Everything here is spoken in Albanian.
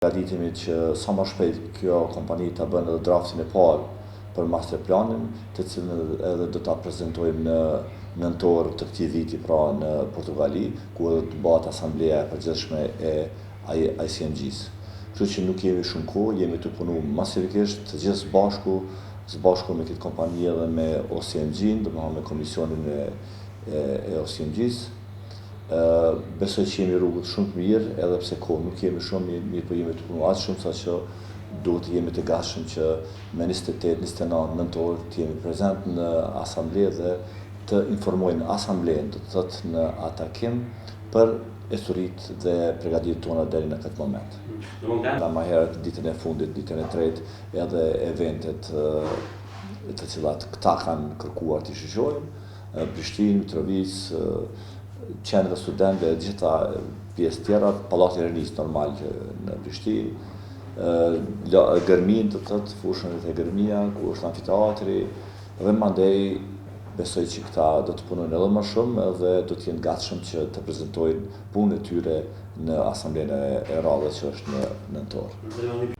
Përgatitemi që sa më shpejt kjo kompani ta bën edhe draftin e parë për master planin, të cilën edhe do ta prezantojmë në nëntor të këtij viti pra në Portugali, ku edhe të bëhet asambleja e përgjithshme e ICMG-s. Kështu që nuk kemi shumë kohë, jemi të punu masivikisht të gjithë së bashku me këtë kompani edhe me OCMG-n, domethënë me komisionin e OCMG-s. Besoj që jemi rrugët shumë të mirë, edhe pse kohë nuk kemi shumë, mirë po jemi të punu aq shumë sa që duhet të jemi të gatshëm që me 28-29 nëntor të jemi prezent në asamble dhe të informojmë asamblen, do të thotë në atakim për historitë dhe përgatitjet tona deri në këtë moment. Më herët ditën e fundit, ditën e tretë, edhe eventet të cilat këta kanë kërkuar të shoqërojmë, Prishtinë, Mitrovicë, qendra studentëve, gjitha pjesë tjera, Pallati i Rinisë normal në Prishtinë, Gërmin, do të thotë fushën e Gërmia, ku është amfiteatri, dhe mandej besoj që këta do të punojnë edhe më shumë dhe do të jenë gatshëm që të prezantojnë punën e tyre në asamblenë e radhës që është në nëntor.